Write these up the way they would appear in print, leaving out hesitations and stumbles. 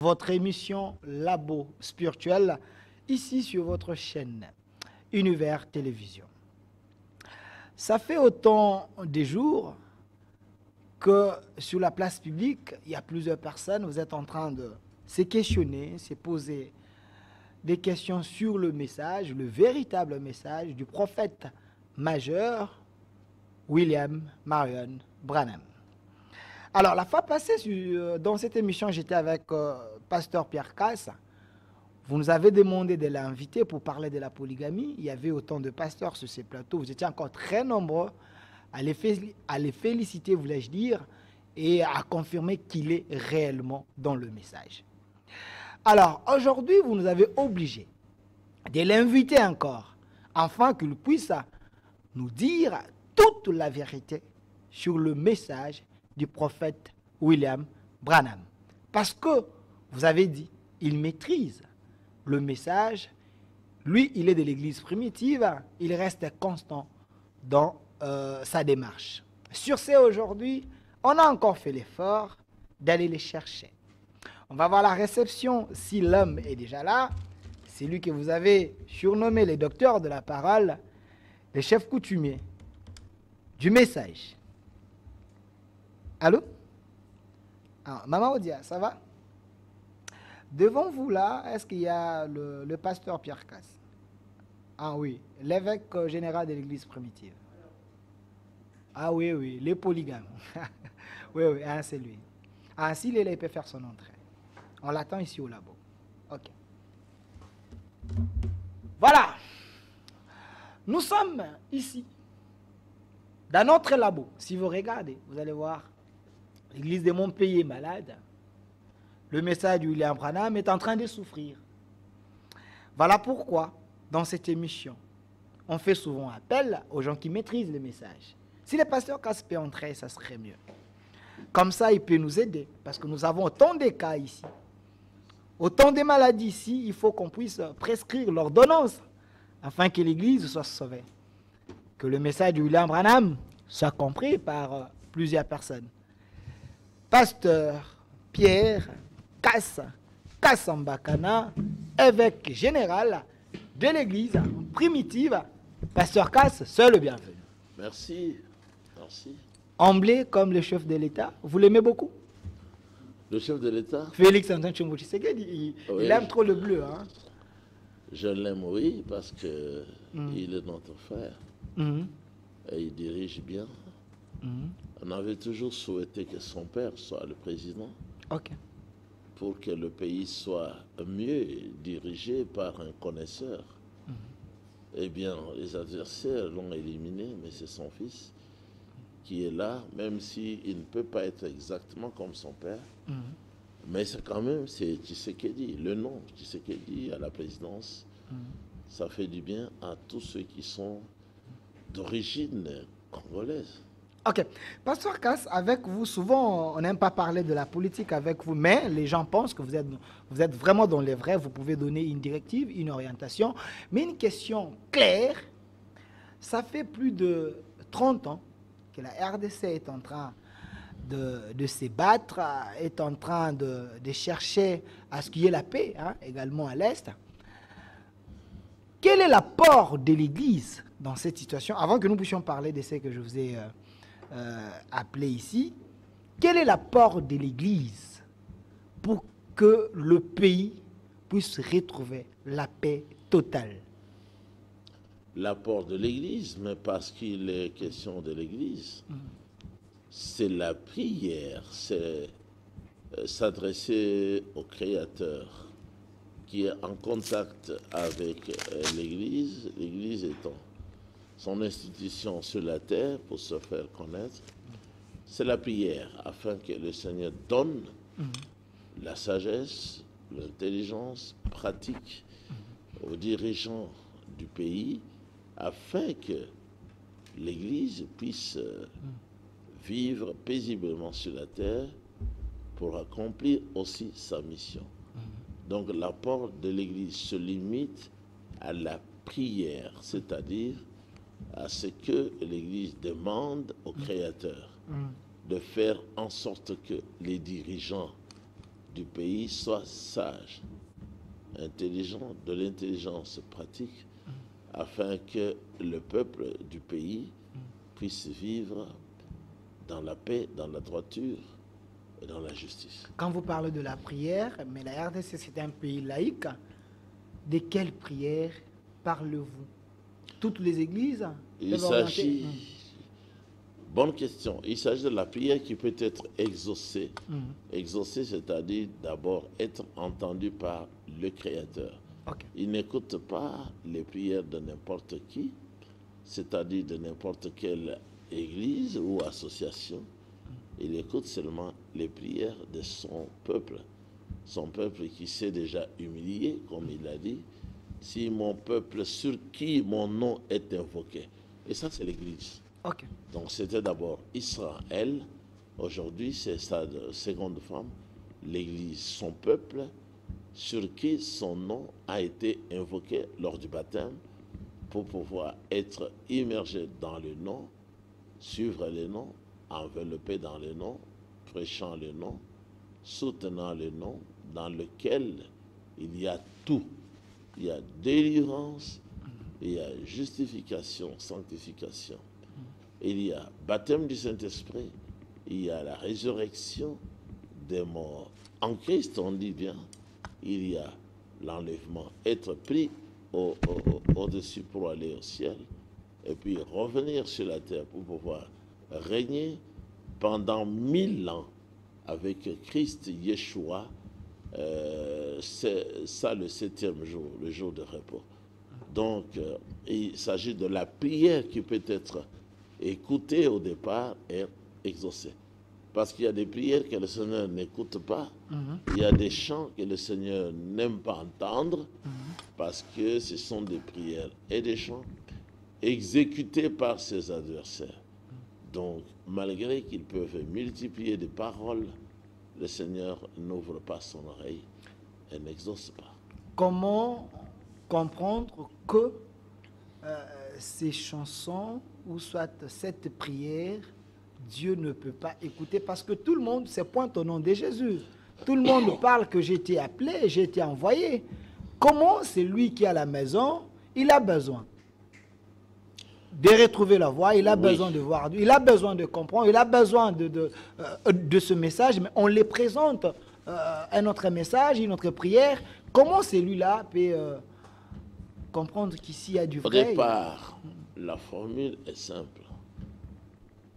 Votre émission Labo Spirituel, ici sur votre chaîne Univers Télévision. Ça fait autant de jours que sur la place publique, il y a plusieurs personnes, vous êtes en train de se questionner, se poser des questions sur le message, le véritable message du prophète majeur William Marion Branham. Alors, la fois passée, dans cette émission, j'étais avec Pasteur Pierre Casse. Vous nous avez demandé de l'inviter pour parler de la polygamie. Il y avait autant de pasteurs sur ces plateaux. Vous étiez encore très nombreux à les féliciter, voulais-je dire, et à confirmer qu'il est réellement dans le message. Alors, aujourd'hui, vous nous avez obligés de l'inviter encore, afin qu'il puisse nous dire toute la vérité sur le message du prophète William Branham. Parce que, vous avez dit, il maîtrise le message. Lui, il est de l'église primitive, il reste constant dans sa démarche. Sur ce, aujourd'hui, on a encore fait l'effort d'aller les chercher. On va voir la réception, si l'homme est déjà là. C'est lui que vous avez surnommé le docteur de la parole, le chef coutumier du message. Allô? Ah, Maman Odia, ça va? Devant vous là, est-ce qu'il y a le pasteur Pierre Casse? Ah oui, l'évêque général de l'église primitive. Ah oui, oui, les polygames. Oui, oui, ah, c'est lui. Ah, s'il est là, il peut faire son entrée. On l'attend ici au labo. Ok. Voilà. Nous sommes ici, dans notre labo. Si vous regardez, vous allez voir. L'église de mon pays est malade. Le message de William Branham est en train de souffrir. Voilà pourquoi, dans cette émission, on fait souvent appel aux gens qui maîtrisent le message. Si le pasteur Casse peut entrer, ça serait mieux. Comme ça, il peut nous aider. Parce que nous avons autant de cas ici. Autant de maladies ici, il faut qu'on puisse prescrire l'ordonnance afin que l'église soit sauvée. Que le message de William Branham soit compris par plusieurs personnes. Pasteur Pierre Casse Kassambakana, évêque général de l'église primitive. Pasteur Casse, seul le bienvenu. Merci, merci. Humblé comme le chef de l'État, vous l'aimez beaucoup? Le chef de l'État? Félix Antoine Tshombo Tshisekedi, Oui. il aime trop le bleu. Hein? Je l'aime, oui, parce que il est notre frère et il dirige bien. On avait toujours souhaité que son père soit le président Ok. pour que le pays soit mieux dirigé par un connaisseur. Eh bien, les adversaires l'ont éliminé, mais c'est son fils qui est là, même s'il ne peut pas être exactement comme son père. Mais c'est quand même, c'est Tshisekedi, le nom Tshisekedi à la présidence. Ça fait du bien à tous ceux qui sont d'origine congolaise. Ok. Pasteur Casse, avec vous, souvent, on n'aime pas parler de la politique avec vous, mais les gens pensent que vous êtes vraiment dans les vrais, vous pouvez donner une directive, une orientation. Mais une question claire, ça fait plus de 30 ans que la RDC est en train de se battre, est en train de chercher à ce qu'il y ait la paix, hein, également à l'Est. Quel est l'apport de l'Église dans cette situation? Avant que nous puissions parler de ce que je vous ai appelé ici, quel est l'apport de l'Église pour que le pays puisse retrouver la paix totale? L'apport de l'Église, mais parce qu'il est question de l'Église, c'est la prière, c'est s'adresser au Créateur qui est en contact avec l'Église, l'Église étant son institution sur la terre pour se faire connaître. C'est la prière afin que le Seigneur donne la sagesse, l'intelligence pratique aux dirigeants du pays afin que l'Église puisse vivre paisiblement sur la terre pour accomplir aussi sa mission. Donc l'apport de l'Église se limite à la prière, c'est-à-dire à ce que l'Église demande au Créateur de faire en sorte que les dirigeants du pays soit sage, intelligent, de l'intelligence pratique, afin que le peuple du pays puisse vivre dans la paix, dans la droiture et dans la justice. Quand vous parlez de la prière, mais la RDC c'est un pays laïque, de quelle prière parlez-vous? Toutes les églises? Il s'agit, bonne question, il s'agit de la prière qui peut être exaucée. Exaucée, c'est-à-dire d'abord être entendue par le Créateur. Okay. Il n'écoute pas les prières de n'importe qui, c'est-à-dire de n'importe quelle église ou association. Il écoute seulement les prières de son peuple qui s'est déjà humilié, comme il a dit. Si mon peuple sur qui mon nom est invoqué. Et ça, c'est l'Église. Okay. Donc, c'était d'abord Israël. Aujourd'hui, c'est sa seconde femme, l'Église, son peuple, sur qui son nom a été invoqué lors du baptême pour pouvoir être immergé dans le nom, suivre le nom, enveloppé dans le nom, prêchant le nom, soutenant le nom, dans lequel il y a tout. Il y a délivrance, il y a justification, sanctification. Il y a baptême du Saint-Esprit, il y a la résurrection des morts. En Christ, on dit bien, il y a l'enlèvement, être pris au-dessus pour aller au ciel, et puis revenir sur la terre pour pouvoir régner pendant 1000 ans avec Christ Yeshua. C'est ça le 7e jour, le jour de repos. Donc, il s'agit de la prière qui peut être écoutée au départ et exaucée. Parce qu'il y a des prières que le Seigneur n'écoute pas. Il y a des chants que le Seigneur n'aime pas entendre, parce que ce sont des prières et des chants exécutés par ses adversaires. Donc, malgré qu'ils peuvent multiplier des paroles, le Seigneur n'ouvre pas son oreille et n'exauce pas. Comment comprendre que ces chansons, ou soit cette prière, Dieu ne peut pas écouter? Parce que tout le monde se pointe au nom de Jésus. Tout le monde parle que j'ai été appelé, j'ai été envoyé. Comment celui qui est à la maison, il a besoin de retrouver la voie, il a besoin de voir Dieu, il a besoin de comprendre, il a besoin de ce message, mais on les présente un autre message, une autre prière. Comment celui-là peut comprendre qu'ici il y a du vrai? Au départ, la formule est simple.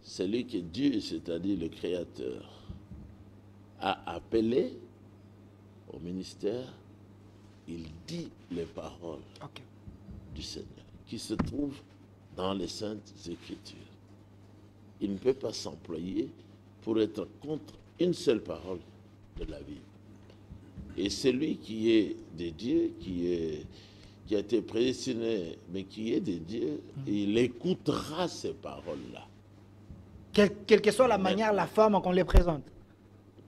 Celui que Dieu, c'est-à-dire le Créateur, a appelé au ministère, il dit les paroles du Seigneur qui se trouvent dans les Saintes Écritures. Il ne peut pas s'employer pour être contre une seule parole de la Bible. Et celui qui est de Dieu, qui a été prédestiné, mais qui est de Dieu, il écoutera ces paroles-là. Quelle que soit la manière, la forme qu'on les présente.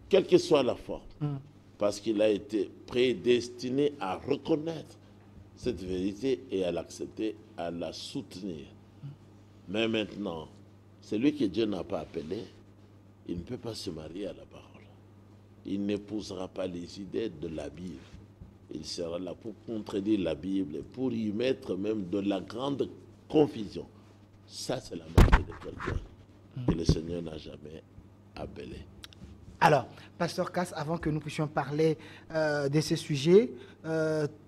Quelle que soit la forme. Parce qu'il a été prédestiné à reconnaître cette vérité et à l'accepter, à la soutenir. Mais maintenant, celui que Dieu n'a pas appelé, il ne peut pas se marier à la parole. Il n'épousera pas les idées de la Bible. Il sera là pour contredire la Bible et pour y mettre même de la grande confusion. Ça, c'est la marque de quelqu'un que le Seigneur n'a jamais appelé. Alors, Pasteur Cass, avant que nous puissions parler de ce sujet,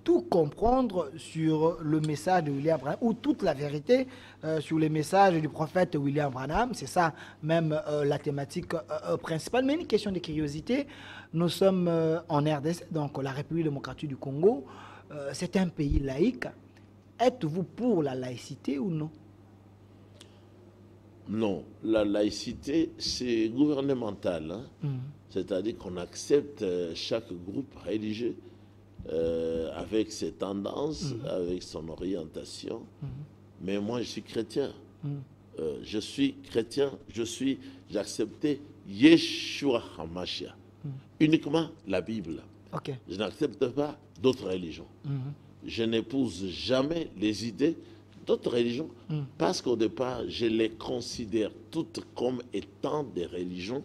tout comprendre sur le message de William Branham, ou toute la vérité sur les messages du prophète William Branham, c'est ça même la thématique principale. Mais une question de curiosité, nous sommes en RDC, donc la République démocratique du Congo, c'est un pays laïque. Êtes-vous pour la laïcité ou non? Non, la laïcité, c'est gouvernemental. Hein? C'est-à-dire qu'on accepte chaque groupe religieux avec ses tendances, avec son orientation. Mais moi, je suis chrétien. Je suis chrétien, j'ai accepté Yeshua HaMashiach. Uniquement la Bible. Je n'accepte pas d'autres religions. Je n'épouse jamais les idées d'autres religions, parce qu'au départ, je les considère toutes comme étant des religions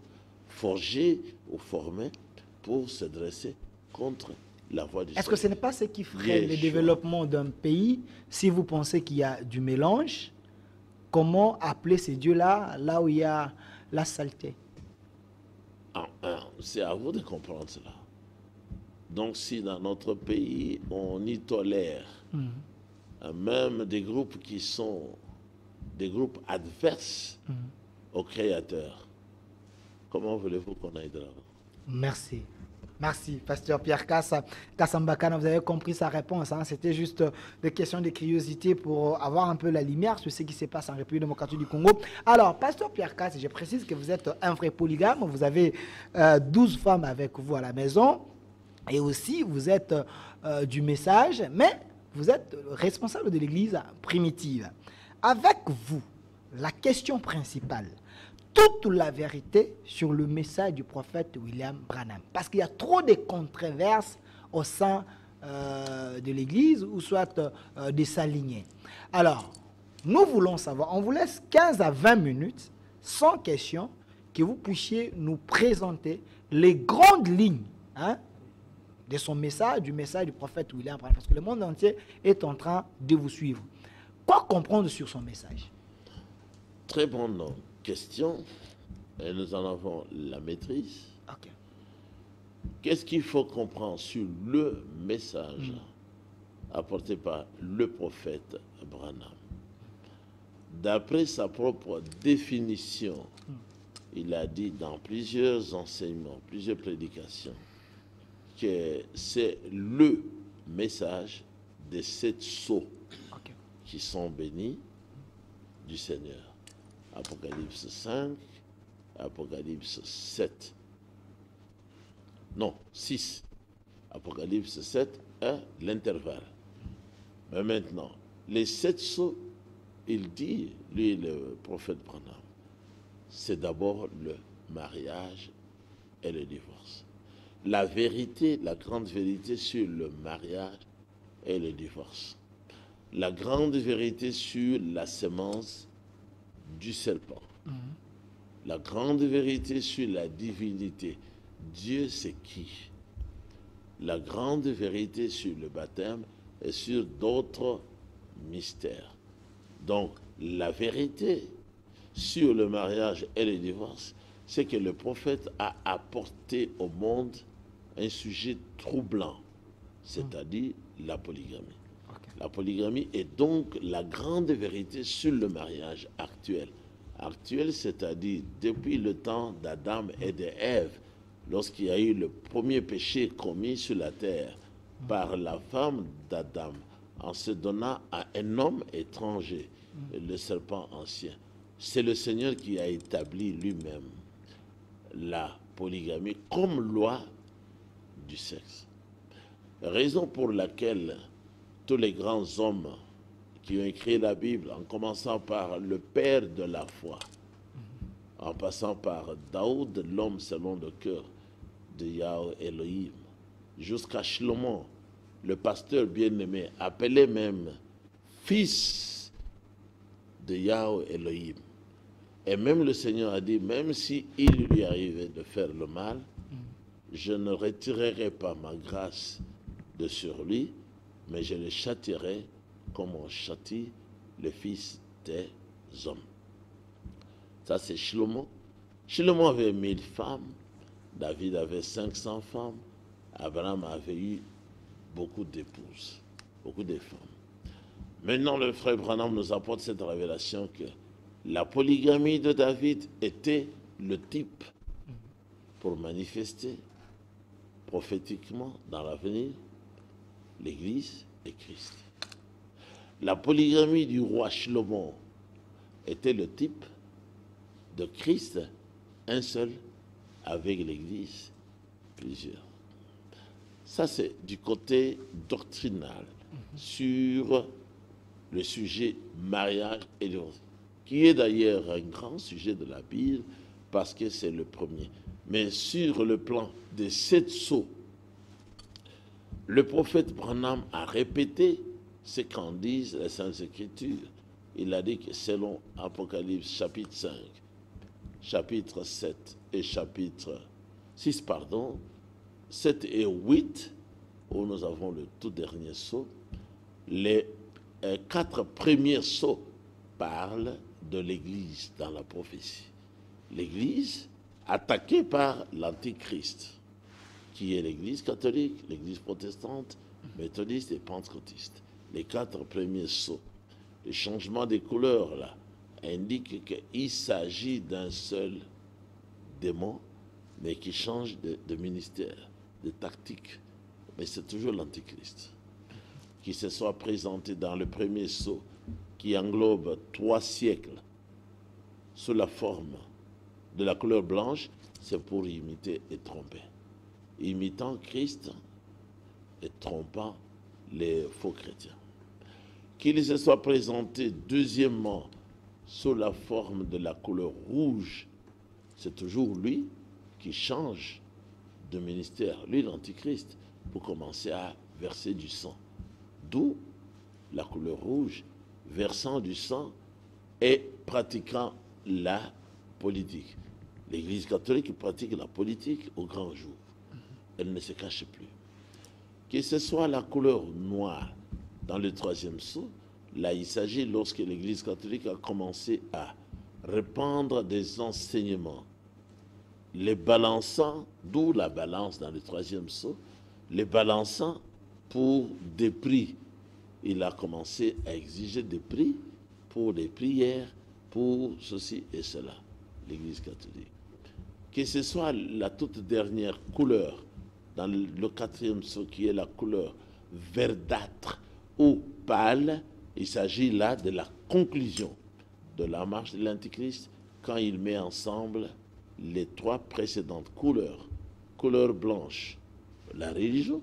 forgées ou formées pour se dresser contre la voix du Seigneur. Est-ce que ce n'est pas ce qui ferait le développement d'un pays si vous pensez qu'il y a du mélange? Comment appeler ces dieux-là là où il y a la saleté? C'est à vous de comprendre cela. Donc si dans notre pays, on y tolère même des groupes qui sont des groupes adverses au Créateur, comment voulez-vous qu'on aille de l'avant? Merci. Merci, pasteur Pierre Kassambakana, vous avez compris sa réponse. Hein? C'était juste des questions de curiosité pour avoir un peu la lumière sur ce qui se passe en République démocratique du Congo. Alors, pasteur Pierre Kass, je précise que vous êtes un vrai polygame. Vous avez 12 femmes avec vous à la maison. Et aussi, vous êtes du message, mais vous êtes responsable de l'église primitive. Avec vous, la question principale, toute la vérité sur le message du prophète William Branham. Parce qu'il y a trop de controverses au sein de l'église ou soit de sa lignée. Alors, nous voulons savoir, on vous laisse 15 à 20 minutes, sans question, que vous puissiez nous présenter les grandes lignes de son message, du message du prophète William Branham. Parce que le monde entier est en train de vous suivre. Quoi comprendre sur son message? Très bonne question, et nous en avons la maîtrise. Okay. Qu'est-ce qu'il faut comprendre sur le message apporté par le prophète Branham? D'après sa propre définition, il a dit dans plusieurs enseignements, plusieurs prédications, que c'est le message des 7 sceaux qui sont bénis du Seigneur. Apocalypse 5, Apocalypse 7. Non, 6. Apocalypse 7 est l'intervalle. Mais maintenant, les 7 sceaux, il dit, lui, le prophète Branham, c'est d'abord le mariage et le divorce. La vérité, la grande vérité sur le mariage et le divorce. La grande vérité sur la sémence du serpent. La grande vérité sur la divinité. Dieu, c'est qui? La grande vérité sur le baptême et sur d'autres mystères. Donc, la vérité sur le mariage et le divorce, c'est que le prophète a apporté au monde un sujet troublant, c'est-à-dire la polygamie. La polygamie est donc la grande vérité sur le mariage actuel. Actuel, c'est-à-dire depuis le temps d'Adam et d'Ève, lorsqu'il y a eu le premier péché commis sur la terre par la femme d'Adam, en se donnant à un homme étranger, le serpent ancien. C'est le Seigneur qui a établi lui-même la polygamie comme loi du sexe. Raison pour laquelle tous les grands hommes qui ont écrit la Bible, en commençant par le père de la foi, en passant par Daoud, l'homme selon le cœur de Yahweh Elohim, jusqu'à Shlomo, le pasteur bien-aimé, appelé même fils de Yahweh Elohim. Et même le Seigneur a dit, même si il lui arrivait de faire le mal, je ne retirerai pas ma grâce de sur lui, mais je le châtierai comme on châtie le fils des hommes. Ça, c'est Shlomo. Shlomo avait 1000 femmes, David avait 500 femmes, Abraham avait eu beaucoup d'épouses, beaucoup de femmes. Maintenant, le frère Branham nous apporte cette révélation que la polygamie de David était le type pour manifester prophétiquement dans l'avenir l'Église et Christ. La polygamie du roi Shlomo était le type de Christ, un seul, avec l'Église, plusieurs. Ça, c'est du côté doctrinal sur le sujet mariage et divorce, qui est d'ailleurs un grand sujet de la Bible parce que c'est le premier. Mais sur le plan des 7 sceaux, le prophète Branham a répété ce qu'en disent les Saintes Écritures. Il a dit que selon Apocalypse chapitre 5, chapitre 7 et chapitre 6, 7 et 8, où nous avons le tout dernier sceau, les 4 premiers sceaux parlent de l'Église dans la prophétie. L'Église attaquée par l'Antichrist, qui est l'Église catholique, l'Église protestante, méthodiste et pentecôtiste. Les 4 premiers sceaux. Le changement des couleurs, là, indique qu'il s'agit d'un seul démon, mais qui change de ministère, de tactique. Mais c'est toujours l'Antichrist qui se soit présenté dans le premier sceau, qui englobe 3 siècles, sous la forme de la couleur blanche, c'est pour imiter et tromper. Imitant Christ et trompant les faux chrétiens. Qu'il se soit présenté deuxièmement sous la forme de la couleur rouge, c'est toujours lui qui change de ministère, lui l'Antichrist, pour commencer à verser du sang. D'où la couleur rouge, versant du sang et pratiquant la politique. L'Église catholique pratique la politique au grand jour. Elle ne se cache plus. Que ce soit la couleur noire dans le 3e sceau, là il s'agit lorsque l'Église catholique a commencé à répandre des enseignements, les balançant, d'où la balance dans le 3e sceau, les balançant pour des prix. Il a commencé à exiger des prix pour les prières, pour ceci et cela, l'Église catholique. Que ce soit la toute dernière couleur, dans le 4e sceau, qui est la couleur verdâtre ou pâle, il s'agit là de la conclusion de la marche de l'Antichrist, quand il met ensemble les 3 précédentes couleurs. Couleur blanche, la religion;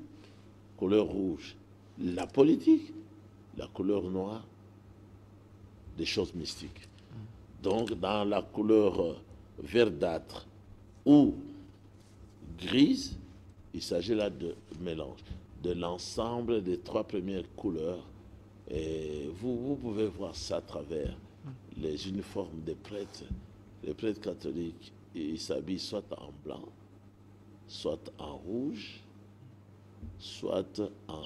couleur rouge, la politique; la couleur noire, des choses mystiques. Donc, dans la couleur verdâtre ou grise, il s'agit là de mélange, de l'ensemble des 3 premières couleurs. Et vous pouvez voir ça à travers les uniformes des prêtres. Les prêtres catholiques, ils s'habillent soit en blanc, soit en rouge, soit en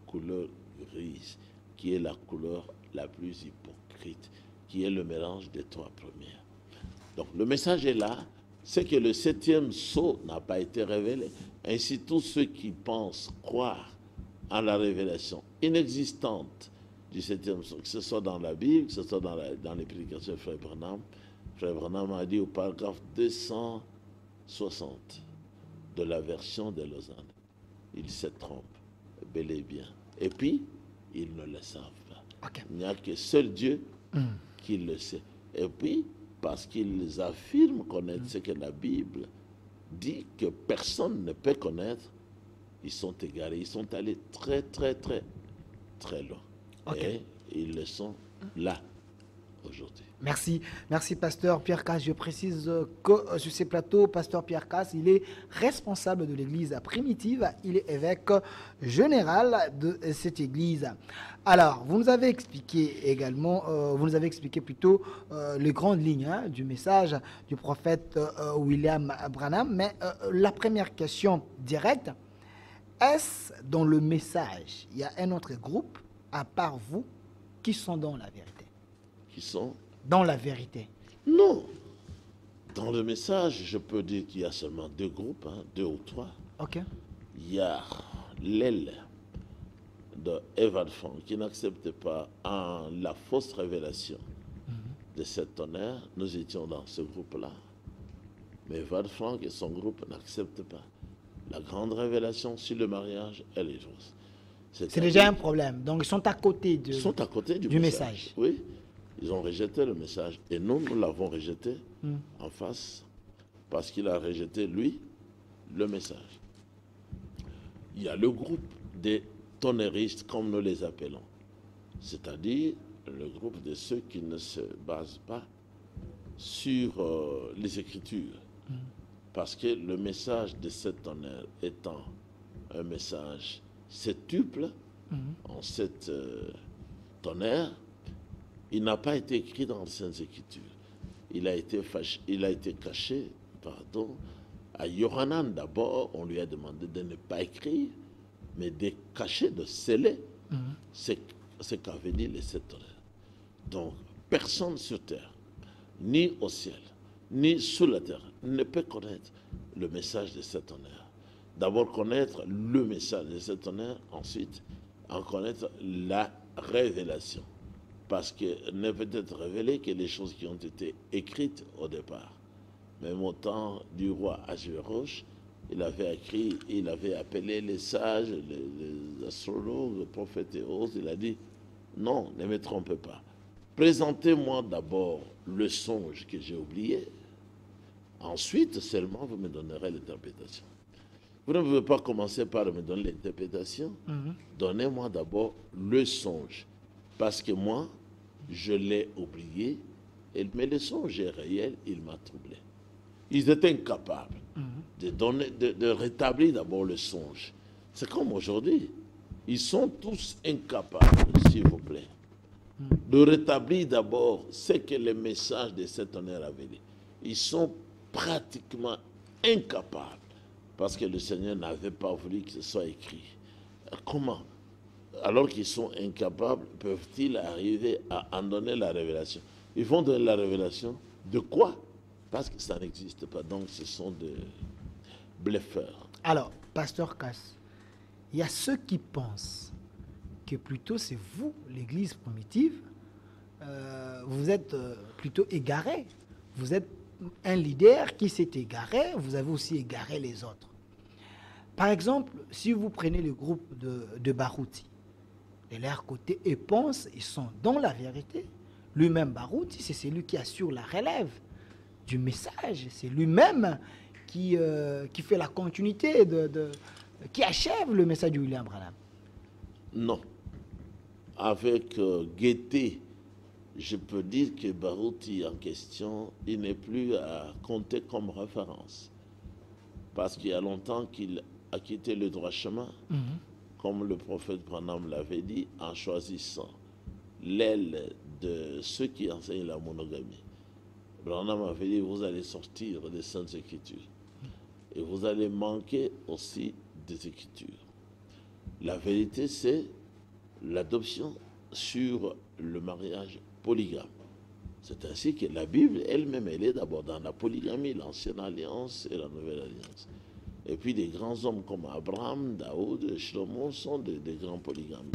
couleur grise, qui est la couleur la plus hypocrite, qui est le mélange des 3 premières. Donc le message est là, c'est que le 7e sceau n'a pas été révélé. Ainsi, tous ceux qui pensent croire en la révélation inexistante du 7e sceau, que ce soit dans la Bible, que ce soit dans les prédications de Frère Branham a dit au paragraphe 260 de la version de Lausanne, ils se trompent bel et bien. Et puis, ils ne le savent pas. Okay. Il n'y a que seul Dieu qui le sait. Et puis, parce qu'ils affirment connaître ce que la Bible dit que personne ne peut connaître, ils sont égarés, ils sont allés très, très, très, très loin. Okay. Et ils le sont là, aujourd'hui. Merci. Merci, Pasteur Pierre Casse. Je précise que sur ces plateaux, Pasteur Pierre Casse, il est responsable de l'église primitive. Il est évêque général de cette église. Alors, vous nous avez expliqué également, plutôt les grandes lignes du message du prophète William Branham. Mais la première question directe, est-ce dans le message, il y a un autre groupe, à part vous, qui sont dans la vérité? Qui sont dans la vérité? Non. Dans le message, je peux dire qu'il y a seulement 2 groupes, 2 ou 3. Ok. Il y a l'aile de Evald Frank qui n'accepte pas la fausse révélation de cet tonnerre. Nous étions dans ce groupe-là. Mais Evald Frank et son groupe n'acceptent pas la grande révélation sur le mariage et les choses. C'est déjà un problème. Donc, ils sont à côté, du message. Oui. Ils ont rejeté le message. Et nous l'avons rejeté en face. Parce qu'il a rejeté, lui, le message. Il y a le groupe des tonnerristes, comme nous les appelons. C'est-à-dire le groupe de ceux qui ne se basent pas sur les Écritures. Parce que le message de cet tonnerre étant un message septuple, en 7 tonnerres, il n'a pas été écrit dans les Saintes Écritures. Il a été caché À Yohanan, d'abord, on lui a demandé de ne pas écrire, mais de cacher, de sceller ce qu'avaient dit les 7 tonnerres. Donc, personne sur terre, ni au ciel, ni sous la terre, ne peut connaître le message des 7 tonnerres. D'abord, connaître le message des 7 tonnerres, ensuite, en connaître la révélation. Parce que ne peut être révélé que les choses qui ont été écrites au départ. Même au temps du roi Ahasverosh, il avait écrit, il avait appelé les sages, les astrologues, les prophètes et autres. Il a dit, non, ne me trompez pas. Présentez-moi d'abord le songe que j'ai oublié. Ensuite, seulement, vous me donnerez l'interprétation. Vous ne pouvez pas commencer par me donner l'interprétation. Donnez-moi d'abord le songe. Parce que moi, je l'ai oublié, mais le songe est réel, il m'a troublé. Ils étaient incapables de rétablir d'abord le songe. C'est comme aujourd'hui. Ils sont tous incapables, s'il vous plaît, de rétablir d'abord ce que le message de cet honneur avait dit. Ils sont pratiquement incapables, parce que le Seigneur n'avait pas voulu que ce soit écrit. Comment, alors qu'ils sont incapables, peuvent-ils arriver à en donner la révélation? Ils vont donner la révélation de quoi? Parce que ça n'existe pas. Donc ce sont des bluffeurs. Alors, pasteur Cass, il y a ceux qui pensent que plutôt c'est vous, l'Église primitive, vous êtes plutôt égaré. Vous êtes un leader qui s'est égaré, vous avez aussi égaré les autres. Par exemple, si vous prenez le groupe de Barouti, de leur côté, ils pensent, ils sont dans la vérité. Lui-même, Barouti, c'est celui qui assure la relève du message. C'est lui-même qui fait la continuité, qui achève le message de William Branham. Non. Avec gaieté, je peux dire que Barouti en question, il n'est plus à compter comme référence. Parce qu'il y a longtemps qu'il a quitté le droit chemin, comme le prophète Branham l'avait dit, en choisissant l'aile de ceux qui enseignent la monogamie. Branham avait dit, vous allez sortir des Saintes Écritures. Et vous allez manquer aussi des Écritures. La vérité, c'est l'adoption sur le mariage polygame. C'est ainsi que la Bible elle-même, elle est d'abord dans la polygamie, l'Ancienne Alliance et la Nouvelle Alliance. Et puis des grands hommes comme Abraham, Daoud, Shlomo sont des grands polygames,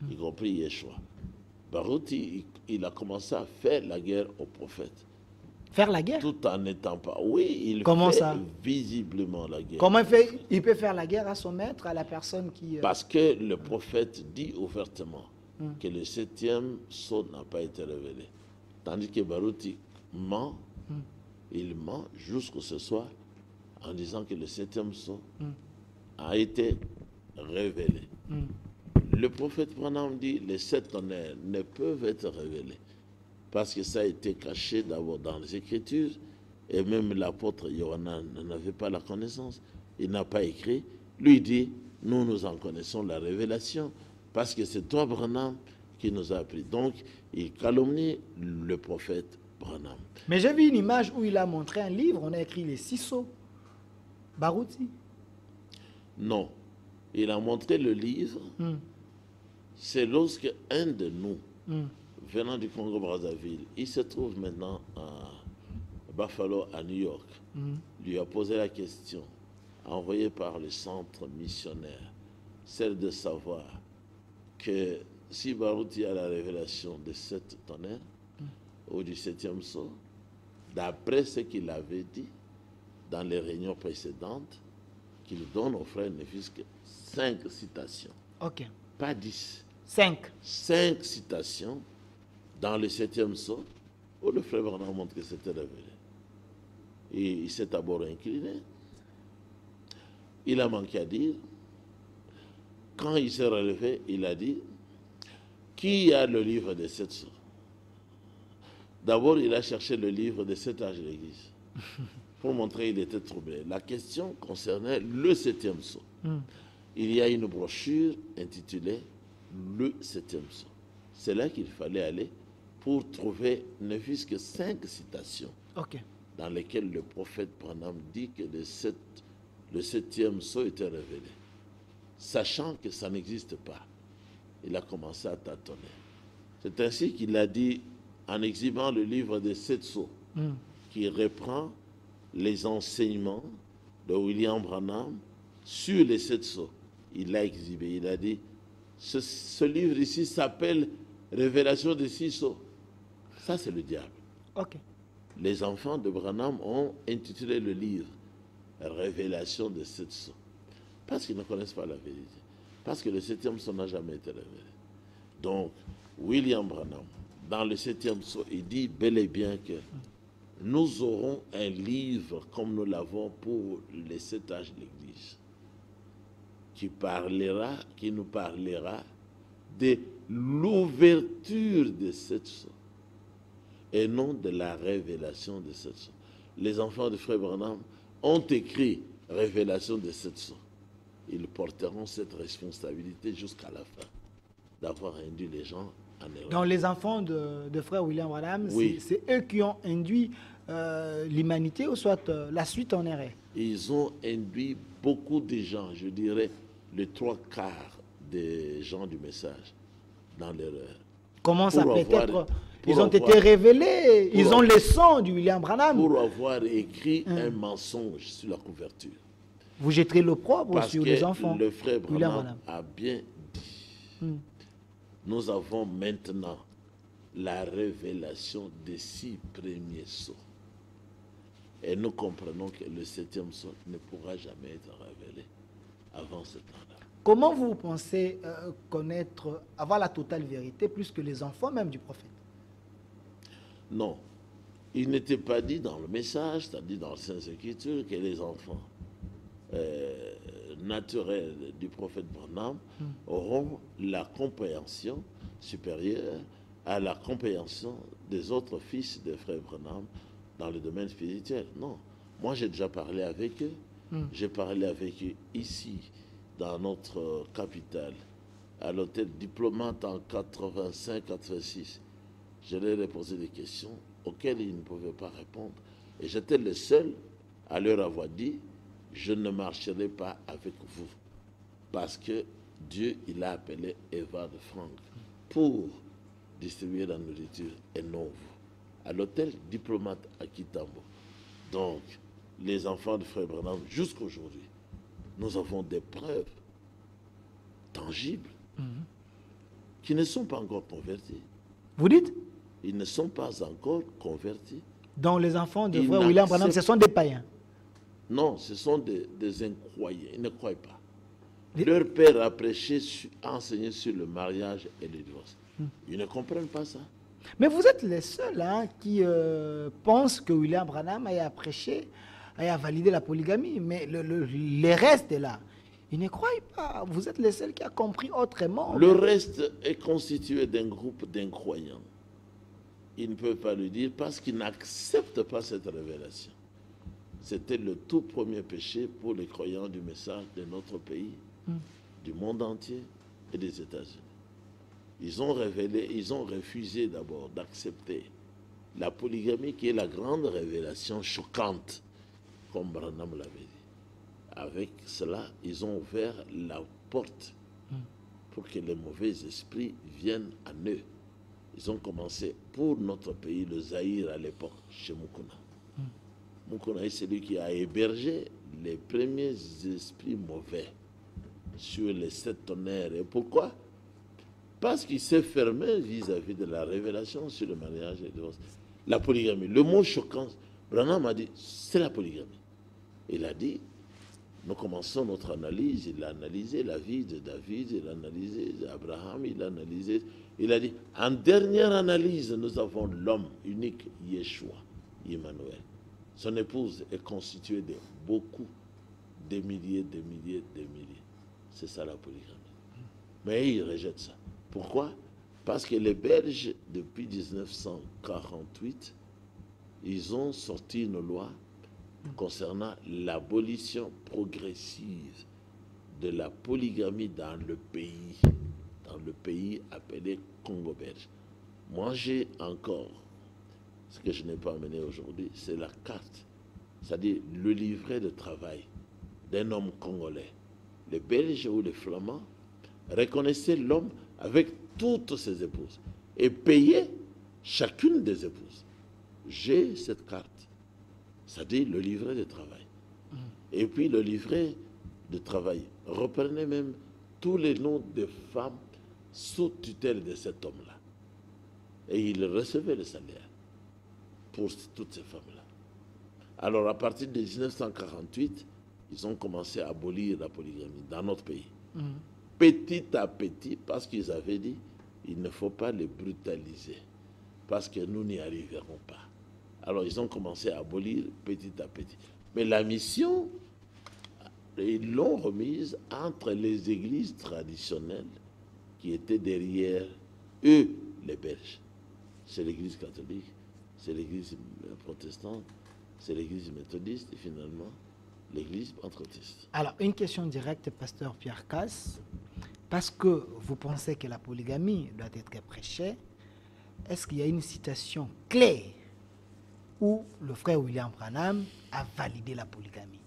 y compris Yeshua. Barouti, il a commencé à faire la guerre aux prophètes. Faire la guerre? Tout en n'étant pas... Oui, il Comment fait ça? Visiblement la guerre. Comment il peut faire la guerre à son maître, à la personne qui... Parce que le prophète dit ouvertement que le 7e sceau n'a pas été révélé. Tandis que Barouti ment, il ment jusqu'au ce soir en disant que le 7e sceau a été révélé. Le prophète Branham dit que les 7 tonnerres ne peuvent être révélés parce que ça a été caché d'abord dans les Écritures et même l'apôtre Yohanan n'avait pas la connaissance. Il n'a pas écrit. Lui dit, nous en connaissons la révélation parce que c'est toi, Branham, qui nous a appris. Donc, il calomnie le prophète Branham. Mais j'ai vu une image où il a montré un livre, on a écrit les 6 sceaux. Barouti? Non. Il a montré le livre. C'est lorsque un de nous, venant du Congo-Brazzaville, il se trouve maintenant à Buffalo, à New York, lui a posé la question, envoyée par le centre missionnaire, celle de savoir que si Barouti a la révélation de 7 tonnerres, ou du 7e sceau, d'après ce qu'il avait dit dans les réunions précédentes, qu'il donne aux frères ne fût-ce que 5 citations. Ok. Pas 10. 5. 5 citations dans le 7e sceau où le frère Branham montre que c'était révélé. Et il s'est d'abord incliné. Il a manqué à dire. Quand il s'est relevé, il a dit, qui a le livre des 7 sceaux? D'abord, il a cherché le livre des 7 âges de l'Église pour montrer qu'il était troublé. La question concernait le 7e sceau. Il y a une brochure intitulée le 7e sceau. C'est là qu'il fallait aller pour trouver ne fût-ce que 5 citations dans lesquels le prophète Branham dit que le septième sceau était révélé. Sachant que ça n'existe pas, il a commencé à tâtonner. C'est ainsi qu'il a dit, en exhibant le livre des 7 sceaux, qui reprend les enseignements de William Branham sur les 7 sceaux. Il l'a exhibé, il a dit, ce livre ici s'appelle Révélation des 6 sceaux. Ça, c'est le diable. Ok. Les enfants de Branham ont intitulé le livre Révélation des 7 sceaux. Parce qu'ils ne connaissent pas la vérité. Parce que le 7e sceau n'a jamais été révélé. Donc, William Branham, dans le 7e sceau, il dit bel et bien que nous aurons un livre comme nous l'avons pour les 7 âges de l'Église, qui nous parlera de l'ouverture de 7 sceaux et non de la révélation de 7 sceaux. Les enfants de Frère Branham ont écrit Révélation de 7 sceaux. Ils porteront cette responsabilité jusqu'à la fin d'avoir induit les gens en erreur. Donc les enfants de Frère William Branham, Oui. c'est eux qui ont induit l'humanité ou soit la suite en erreur? Ils ont induit beaucoup de gens, je dirais les 3/4 des gens du message, dans l'erreur. Comment ça peut être? Ils ont été avoir- révélés, ils ont le sang du William Branham. Pour avoir écrit un mensonge sur la couverture. Vous jetterez l'opprobre Parce sur que les enfants. le frère William Branham Branham. a bien dit, nous avons maintenant la révélation des 6 premiers sceaux. Et nous comprenons que le 7e sceau ne pourra jamais être révélé avant ce temps-là. Comment vous pensez connaître, avoir la totale vérité plus que les enfants même du prophète? Non, il n'était pas dit dans le message, c'est-à-dire dans les Saintes Écritures, que les enfants naturels du prophète Branham auront la compréhension supérieure à la compréhension des autres fils de frère Branham dans le domaine spirituel. Non, moi j'ai déjà parlé avec eux. J'ai parlé avec eux ici, dans notre capitale, à l'hôtel Diplomate en 85-86. Je leur ai posé des questions auxquelles ils ne pouvaient pas répondre. Et j'étais le seul à leur avoir dit, je ne marcherai pas avec vous. Parce que Dieu, il a appelé Eva de Franck pour distribuer la nourriture et non vous. À l'hôtel Diplomate à Kitambo. Donc, les enfants de Frère Branham, jusqu'à aujourd'hui, nous avons des preuves tangibles qui ne sont pas encore convertis. Vous dites? Ils ne sont pas encore convertis. Donc les enfants de Ils Frère William Branham, ce n'acceptent- sont des païens. Non, ce sont des incroyants. Ils ne croient pas. Les- Leur père a prêché, a enseigné sur le mariage et le divorce. Ils ne comprennent pas ça. Mais vous êtes les seuls qui pensent que William Branham a prêché, a validé la polygamie. Mais les restes là, ils ne croient pas. Vous êtes les seuls qui ont compris autrement. Le reste est constitué d'un groupe d'incroyants. Ils ne peuvent pas le dire parce qu'ils n'acceptent pas cette révélation. C'était le tout premier péché pour les croyants du message de notre pays, du monde entier et des États-Unis. Ils ont refusé d'abord d'accepter la polygamie qui est la grande révélation choquante, comme Branham l'avait dit. Avec cela, ils ont ouvert la porte pour que les mauvais esprits viennent à eux. Ils ont commencé pour notre pays, le Zaïre à l'époque, chez Mukuna. Mukuna est celui qui a hébergé les premiers esprits mauvais sur les 7 tonnerres. Et pourquoi? Parce qu'il s'est fermé vis-à-vis de la révélation sur le mariage et le divorce. La polygamie. Le mot choquant, Branham a dit, c'est la polygamie. Il a dit, nous commençons notre analyse. Il a analysé la vie de David, il a analysé Abraham, il a analysé. Il a dit, en dernière analyse, nous avons l'homme unique, Yeshua, Emmanuel. Son épouse est constituée de beaucoup, des milliers, des milliers, des milliers. C'est ça la polygamie. Mais il rejette ça. Pourquoi? Parce que les Belges, depuis 1948, ils ont sorti une loi concernant l'abolition progressive de la polygamie dans le pays appelé Congo belge. Moi, j'ai encore ce que je n'ai pas amené aujourd'hui, c'est la carte, c'est-à-dire le livret de travail d'un homme congolais. Les Belges ou les Flamands reconnaissaient l'homme avec toutes ses épouses et payaient chacune des épouses. J'ai cette carte, c'est-à-dire le livret de travail. Et puis le livret de travail reprenait même tous les noms des femmes sous tutelle de cet homme-là. Et il recevait le salaire pour toutes ces femmes-là. Alors à partir de 1948, ils ont commencé à abolir la polygamie dans notre pays. Petit à petit, parce qu'ils avaient dit, il ne faut pas les brutaliser, parce que nous n'y arriverons pas. Alors ils ont commencé à abolir petit à petit. Mais la mission, ils l'ont remise entre les églises traditionnelles qui étaient derrière eux, les Belges. C'est l'église catholique, c'est l'église protestante, c'est l'église méthodiste et finalement l'église pentecôtiste. Alors, une question directe, pasteur Pierre Casse. Parce que vous pensez que la polygamie doit être prêchée, est-ce qu'il y a une citation claire où le frère William Branham a validé la polygamie?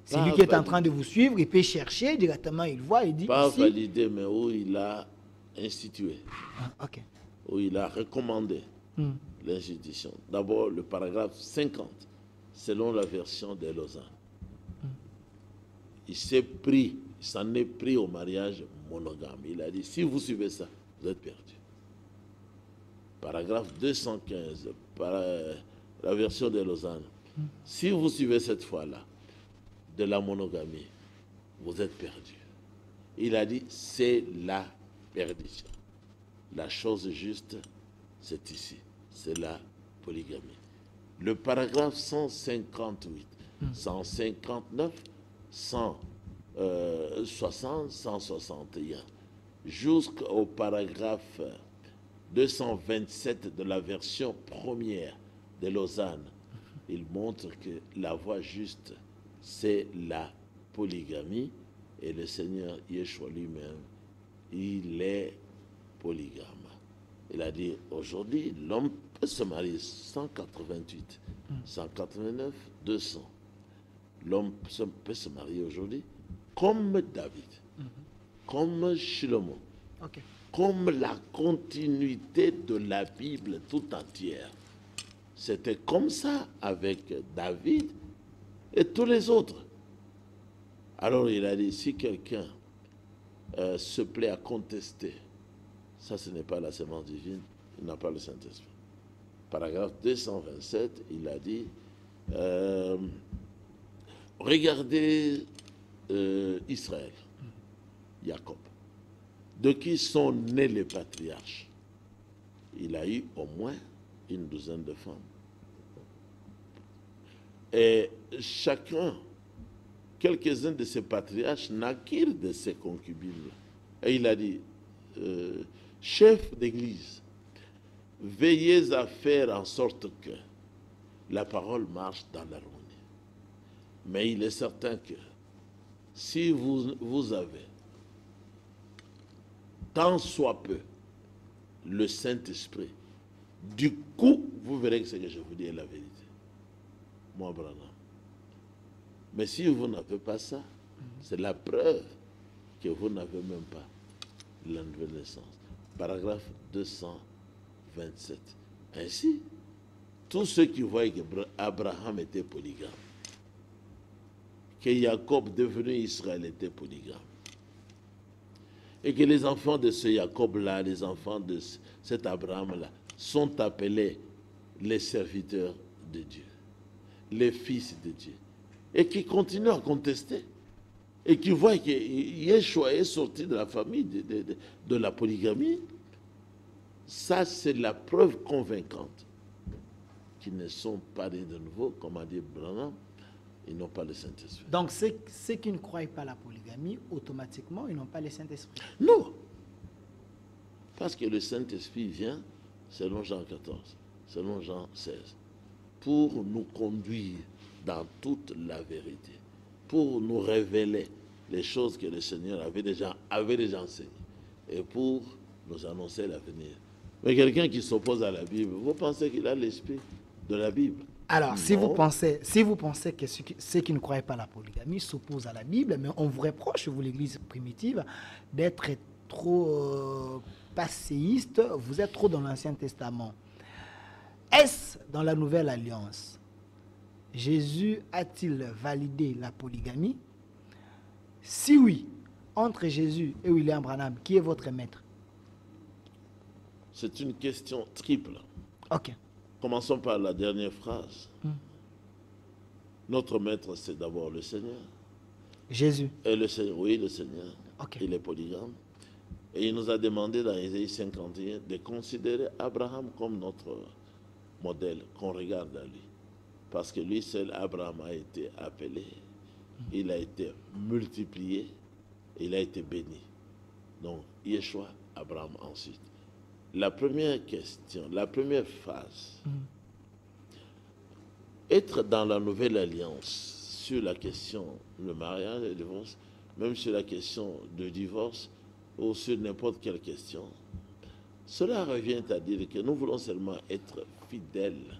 C'est lui qui est en train de vous suivre, il peut chercher directement, il voit, il dit... Pas ici, validé, mais où il a institué, ok. où il a recommandé l'institution. D'abord, le paragraphe 50, selon la version de Lausanne. Il s'en est pris au mariage monogame. Il a dit, si vous suivez ça, vous êtes perdu. Paragraphe 215, la version de Lausanne. Si vous suivez cette fois-là de la monogamie, vous êtes perdu. Il a dit, c'est la perdition. La chose juste, c'est ici. C'est la polygamie. Le paragraphe 158, 159, 160, 161, jusqu'au paragraphe 227 de la version première de Lausanne, il montre que la voie juste, c'est la polygamie. Et le Seigneur Yeshua lui-même, il est polygame. Il a dit, aujourd'hui, l'homme peut se marier 188, 189, 200. L'homme peut se marier aujourd'hui comme David, comme Shlomo, comme la continuité de la Bible tout entière. C'était comme ça avec David et tous les autres. Alors il a dit, si quelqu'un se plaît à contester, ça ce n'est pas la sémence divine, il n'a pas le Saint-Esprit. Paragraphe 227, il a dit, regardez Israël, Jacob, de qui sont nés les patriarches. Il a eu au moins une douzaine de femmes. Et chacun, quelques-uns de ces patriarches naquirent de ces concubines. Et il a dit, chef d'église, veillez à faire en sorte que la parole marche dans l'harmonie. Mais il est certain que si vous avez, tant soit peu, le Saint-Esprit, du coup, vous verrez que ce que je vous dis est la vérité. Moi, Branham. Mais si vous n'avez pas ça, c'est la preuve que vous n'avez même pas la nouvelle naissance. Paragraphe 227. Ainsi, tous ceux qui voient qu'Abraham était polygame, que Jacob, devenu Israël, était polygame, et que les enfants de ce Jacob-là, les enfants de cet Abraham-là, sont appelés les serviteurs de Dieu, les fils de Dieu, et qui continuent à contester, et qui voient que Yeshua est sorti de la famille de la polygamie, ça c'est la preuve convaincante qu'ils ne sont pas nés de nouveau, comme a dit Branham, ils n'ont pas le Saint-Esprit. Donc ceux qui ne croient pas à la polygamie, automatiquement, ils n'ont pas le Saint-Esprit. Non. Parce que le Saint-Esprit vient, selon Jean 14, selon Jean 16, pour nous conduire dans toute la vérité, pour nous révéler les choses que le Seigneur avait déjà enseignées et pour nous annoncer l'avenir. Mais quelqu'un qui s'oppose à la Bible, vous pensez qu'il a l'esprit? de la Bible. Alors, si Non. vous pensez que ceux qui ne croient pas à la polygamie s'opposent à la Bible, mais on vous reproche, vous l'Église primitive, d'être trop passéiste, vous êtes trop dans l'Ancien Testament. Est-ce dans la Nouvelle Alliance? Jésus a-t-il validé la polygamie? Si oui, entre Jésus et William Branham, qui est votre maître? C'est une question triple. Ok. Commençons par la dernière phrase. Notre maître, c'est d'abord le Seigneur. Jésus. Et le Seigneur, oui, le Seigneur, Ok. il est polygame. Et il nous a demandé dans Ésaïe 51 de considérer Abraham comme notre modèle, qu'on regarde à lui. Parce que lui seul, Abraham, a été appelé, il a été multiplié, il a été béni. Donc, Yeshua, Abraham ensuite. La première question, la première phase, être dans la nouvelle alliance sur la question du mariage et du divorce, même sur la question du divorce ou sur n'importe quelle question, cela revient à dire que nous voulons seulement être fidèles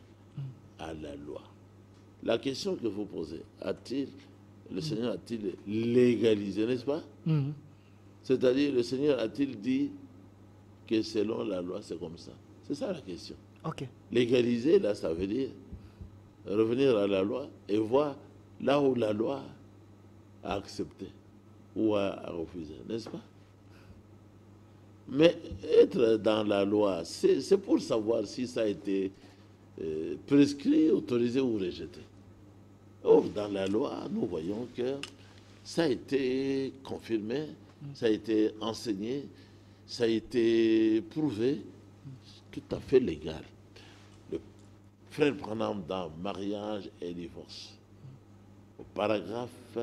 à la loi. La question que vous posez, le Seigneur a-t-il légalisé, n'est-ce pas? C'est-à-dire, le Seigneur a-t-il dit que selon la loi, c'est comme ça? C'est ça la question. Ok. Légaliser, là, ça veut dire revenir à la loi et voir là où la loi a accepté ou a refusé, n'est-ce pas? Mais être dans la loi, c'est pour savoir si ça a été prescrit, autorisé ou rejeté. Or, dans la loi, nous voyons que ça a été confirmé, ça a été enseigné, ça a été prouvé, tout à fait légal. Le frère Branham dans Mariage et divorce, au paragraphe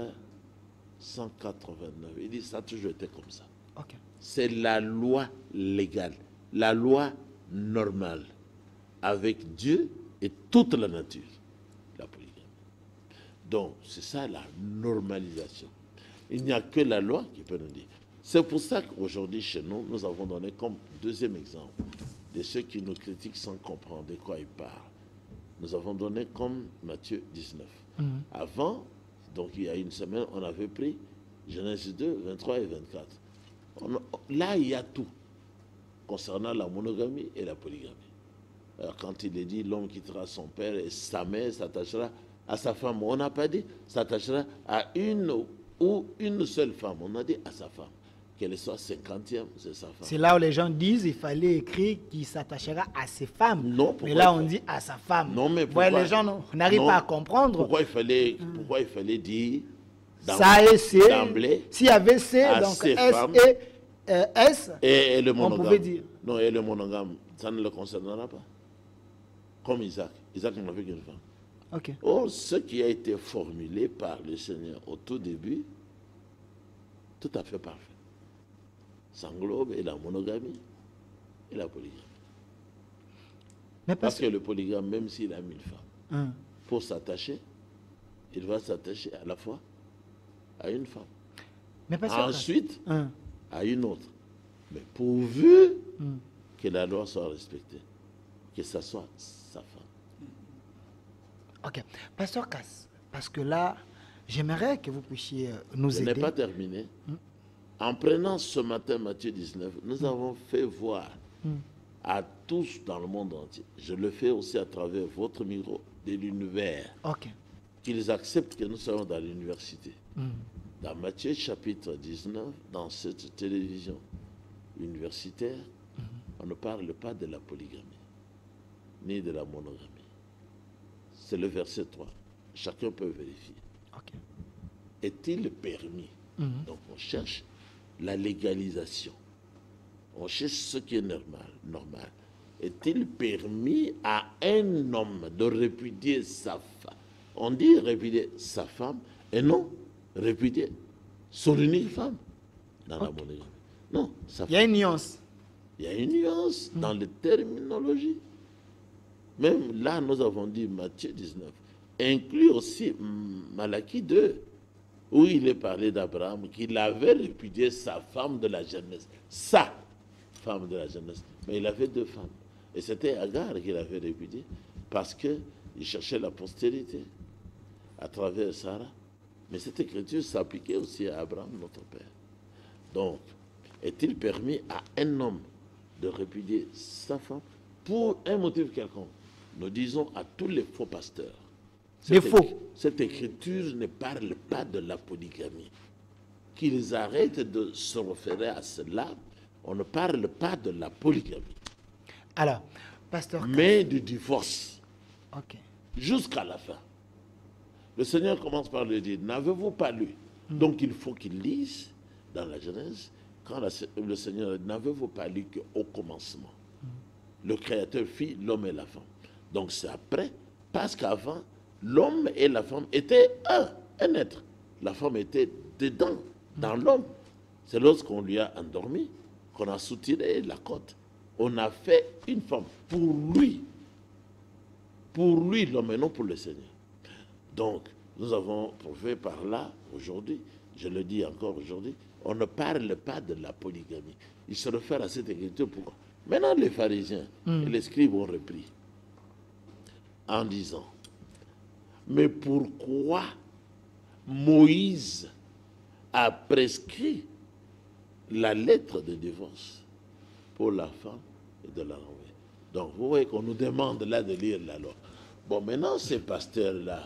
189, il dit ça a toujours été comme ça. Ok. C'est la loi légale, la loi normale, avec Dieu et toute la nature, la polygamie. Donc, c'est ça la normalisation. Il n'y a que la loi qui peut nous dire. C'est pour ça qu'aujourd'hui, chez nous, nous avons donné comme deuxième exemple de ceux qui nous critiquent sans comprendre de quoi ils parlent. Nous avons donné comme Matthieu 19. Avant, donc il y a une semaine, on avait pris Genèse 2, 23 et 24. Là, il y a tout concernant la monogamie et la polygamie. Alors, quand il est dit l'homme quittera son père et sa mère s'attachera à sa femme, on n'a pas dit s'attachera à une ou une seule femme, on a dit à sa femme. Qu'elle soit 50e, c'est sa femme. C'est là où les gens disent qu'il fallait écrire qu'il s'attachera à ses femmes. Non, mais là, on dit à sa femme. Non, mais pourquoi? Ouais, les gens n'arrivent pas à comprendre. Pourquoi il fallait dire ça et c'est. d'emblée? S'il y avait C, donc S et S, et le monogame. on pouvait dire. Non, et le monogame, ça ne le concernera pas. Comme Isaac. Isaac n'avait qu'une femme. Ok. Or, ce qui a été formulé par le Seigneur au tout début, tout à fait parfait. Ça englobe et la monogamie et la polygamie. Mais parce que le polygame, même s'il a 1000 femmes, pour s'attacher, il va s'attacher à la fois à une femme. Mais ensuite, à une autre. Mais pourvu que la loi soit respectée, que ça soit sa femme. Ok. Pasteur Cass, parce que là, j'aimerais que vous puissiez nous aider. Je n'ai pas terminé. En prenant ce matin Matthieu 19, nous avons fait voir à tous dans le monde entier, je le fais aussi à travers votre micro, de l'univers, qu'ils acceptent que nous soyons dans l'université. Dans Matthieu chapitre 19, dans cette télévision universitaire, on ne parle pas de la polygamie, ni de la monogamie. C'est le verset 3. Chacun peut vérifier. Est-il permis? Donc on cherche la légalisation. On cherche ce qui est normal. Est-il permis à un homme de répudier sa femme? On dit répudier sa femme et non répudier son unique femme dans la monogamie. Non, il y a une nuance. Il y a une nuance dans les terminologies. Même là, nous avons dit Matthieu 19 inclut aussi Malachie 2, où il est parlé d'Abraham, qu'il avait répudié sa femme de la jeunesse. Sa femme de la jeunesse. Mais il avait deux femmes. Et c'était Agar qu'il avait répudié. parce qu'il cherchait la postérité à travers Sarah. Mais cette écriture s'appliquait aussi à Abraham, notre père. Donc, est-il permis à un homme de répudier sa femme pour un motif quelconque? Nous disons à tous les faux pasteurs, cette écriture ne parle pas de la polygamie. Qu'ils arrêtent de se référer à cela. On ne parle pas de la polygamie. Alors, pasteur, mais du divorce. Ok. Jusqu'à la fin. Le Seigneur commence par lui dire, n'avez-vous pas lu? Donc il faut qu'il lise dans la Genèse, quand le Seigneur dit, n'avez-vous pas lu qu'au commencement, le Créateur fit l'homme et la femme. Donc c'est après, parce qu'avant, l'homme et la femme étaient un être. La femme était dedans, dans l'homme. C'est lorsqu'on lui a endormi, qu'on a soutiré la côte. On a fait une femme pour lui. Pour lui, l'homme, et non pour le Seigneur. Donc, nous avons prouvé par là, aujourd'hui, je le dis encore aujourd'hui, on ne parle pas de la polygamie. Il se réfère à cette écriture. Pourquoi? Maintenant, les pharisiens et les scribes ont repris en disant, mais pourquoi Moïse a prescrit la lettre de divorce pour la femme et de la renvoyer? Donc, vous voyez qu'on nous demande là de lire la loi. Bon, maintenant, ces pasteurs-là,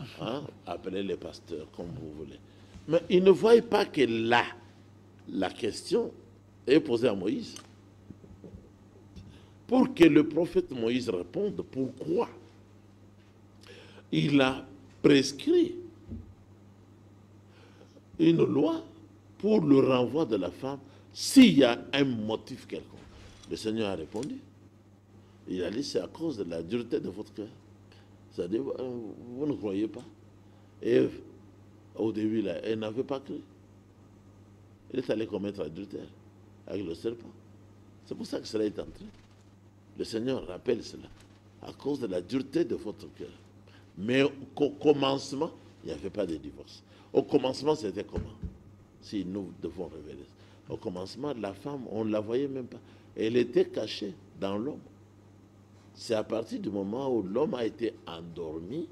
appelez les pasteurs comme vous voulez, mais ils ne voient pas que là, la question est posée à Moïse. Pour que le prophète Moïse réponde pourquoi il a prescrit une loi pour le renvoi de la femme s'il y a un motif quelconque. Le Seigneur a répondu. Il a dit, c'est à cause de la dureté de votre cœur. C'est-à-dire, vous ne croyez pas. Ève, au début, là, elle n'avait pas cru. Elle est allée commettre adultère avec le serpent. C'est pour ça que cela est entré. Le Seigneur rappelle cela. À cause de la dureté de votre cœur. Mais au commencement, il n'y avait pas de divorce. Au commencement, c'était comment? Si nous devons révéler. Au commencement, la femme, on ne la voyait même pas. Elle était cachée dans l'homme. C'est à partir du moment où l'homme a été endormi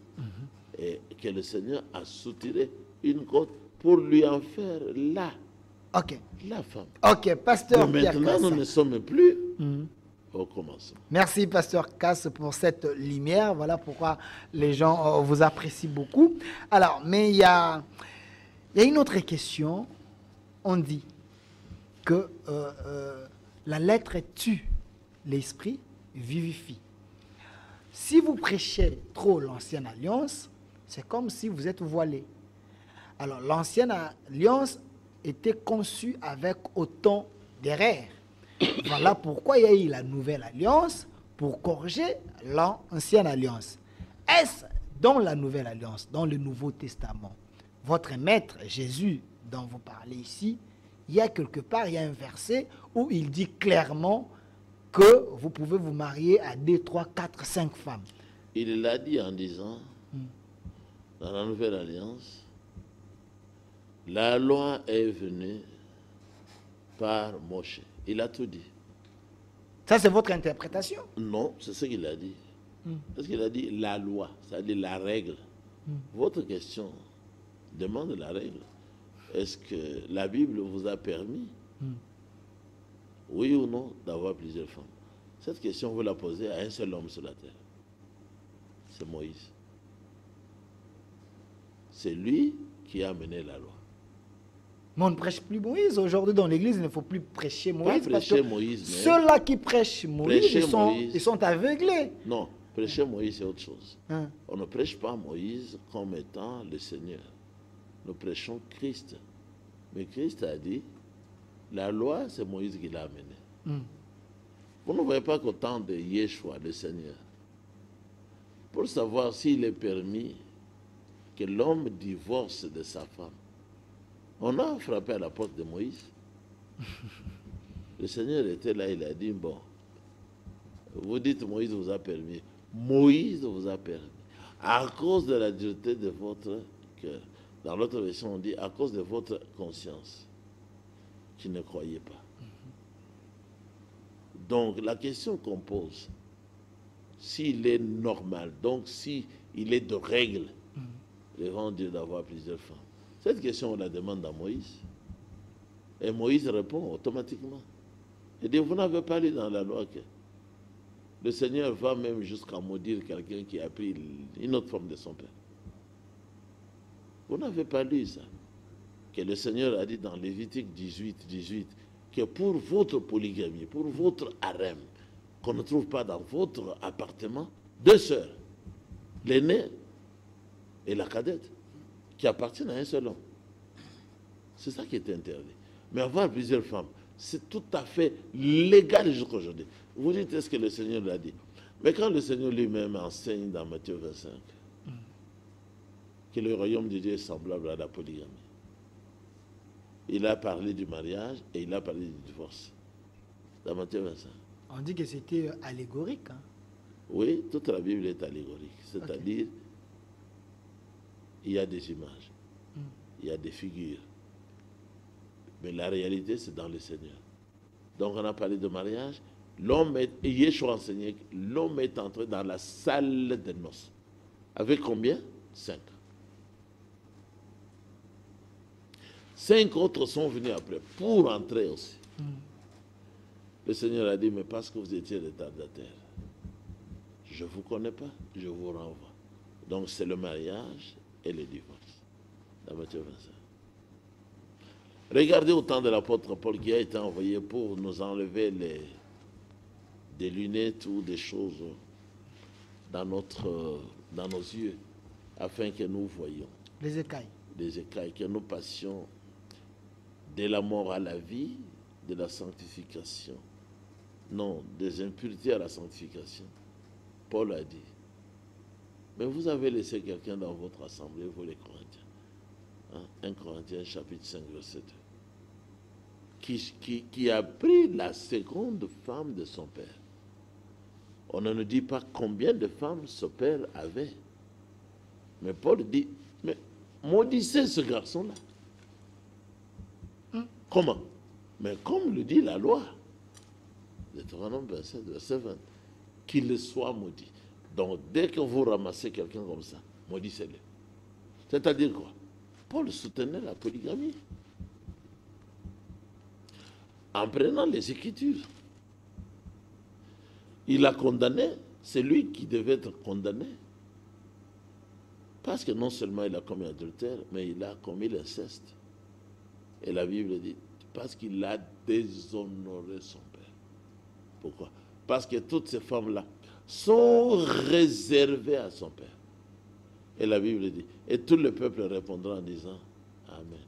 et que le Seigneur a soutiré une côte pour lui en faire la femme. Ok, pasteur Mais Pierre maintenant, Kassa. nous ne sommes plus au commencement. Merci, pasteur Casse, pour cette lumière. Voilà pourquoi les gens vous apprécient beaucoup. Alors, mais il y a une autre question. On dit que la lettre tue, l'esprit vivifie. Si vous prêchez trop l'ancienne alliance, c'est comme si vous êtes voilé. Alors, l'ancienne alliance était conçue avec autant d'erreurs. Voilà pourquoi il y a eu la nouvelle alliance pour corriger l'ancienne alliance. Est-ce dans la nouvelle alliance, dans le Nouveau Testament, votre maître Jésus dont vous parlez ici, il y a quelque part, il y a un verset où il dit clairement que vous pouvez vous marier à 2, 3, 4, 5 femmes. Il l'a dit en disant, dans la nouvelle alliance, la loi est venue par Moshe. Il a tout dit. Ça, c'est votre interprétation? Non, c'est ce qu'il a dit. Parce qu'il a dit la loi, c'est-à-dire la règle. Votre question demande la règle. Est-ce que la Bible vous a permis, oui ou non, d'avoir plusieurs femmes? Cette question, vous la posez à un seul homme sur la terre. C'est Moïse. C'est lui qui a mené la loi. Mais on ne prêche plus Moïse. Aujourd'hui, dans l'église, il ne faut plus prêcher Moïse. Pas parce prêcher que Moïse, mais ceux-là qui prêchent Moïse, ils sont aveuglés. Non, prêcher Moïse, c'est autre chose. On ne prêche pas Moïse comme étant le Seigneur. Nous prêchons Christ. Mais Christ a dit, la loi, c'est Moïse qui l'a amenée. Vous ne voyez pas qu'au temps de Yeshua, le Seigneur, pour savoir s'il est permis que l'homme divorce de sa femme, on a frappé à la porte de Moïse. Le Seigneur était là, il a dit, bon, vous dites Moïse vous a permis. Moïse vous a permis. À cause de la dureté de votre cœur. Dans l'autre version, on dit, à cause de votre conscience, qui ne croyez pas. Donc, la question qu'on pose, s'il est normal, donc s'il est de règle, devant Dieu d'avoir plusieurs femmes. Cette question, on la demande à Moïse. Et Moïse répond automatiquement. Il dit, vous n'avez pas lu dans la loi que le Seigneur va même jusqu'à maudire quelqu'un qui a pris une autre forme de son père. Vous n'avez pas lu ça. Que le Seigneur a dit dans Lévitique 18, que pour votre polygamie, pour votre harem, qu'on ne trouve pas dans votre appartement, 2 sœurs, l'aînée et la cadette, qui appartiennent à un seul homme. C'est ça qui est interdit. Mais avoir plusieurs femmes, c'est tout à fait légal jusqu'à aujourd'hui. Vous dites, est-ce que le Seigneur l'a dit? Mais quand le Seigneur lui-même enseigne dans Matthieu 25 que le royaume de Dieu est semblable à la polygamie, il a parlé du mariage et il a parlé du divorce. Dans Matthieu 25. On dit que c'était allégorique. Hein? Oui, toute la Bible est allégorique. C'est-à-dire, il y a des images, il y a des figures. Mais la réalité, c'est dans le Seigneur. Donc, on a parlé de mariage. L'homme est, et Yeshua enseignait que l'homme est entré dans la salle de noces. Avec combien? 5. 5 autres sont venus après pour entrer aussi. Le Seigneur a dit, mais parce que vous étiez retardataires, je ne vous connais pas, je vous renvoie. Donc, c'est le mariage et le divorce. Dans Matthieu 25. Regardez au temps de l'apôtre Paul qui a été envoyé pour nous enlever des lunettes ou des choses dans nos yeux, afin que nous voyions. Les écailles. Les écailles, que nous passions de la mort à la vie, de la sanctification. Non, des impuretés à la sanctification. Paul a dit, mais vous avez laissé quelqu'un dans votre assemblée, vous les Corinthiens. 1 Corinthiens chapitre 5 verset 2. Qui a pris la seconde femme de son père. On ne nous dit pas combien de femmes son père avait. Mais Paul dit, mais maudissez ce garçon-là. Comment? Mais comme le dit la loi, Deutéronome 27, verset 20, qu'il soit maudit. Donc dès que vous ramassez quelqu'un comme ça, maudissez-le. C'est-à-dire quoi? Paul soutenait la polygamie. En prenant les Écritures. Il a condamné, c'est lui qui devait être condamné. Parce que non seulement il a commis l'adultère, mais il a commis l'inceste. Et la Bible dit, parce qu'il a déshonoré son père. Pourquoi? Parce que toutes ces femmes-là sont réservées à son père. Et la Bible dit, et tout le peuple répondra en disant, Amen.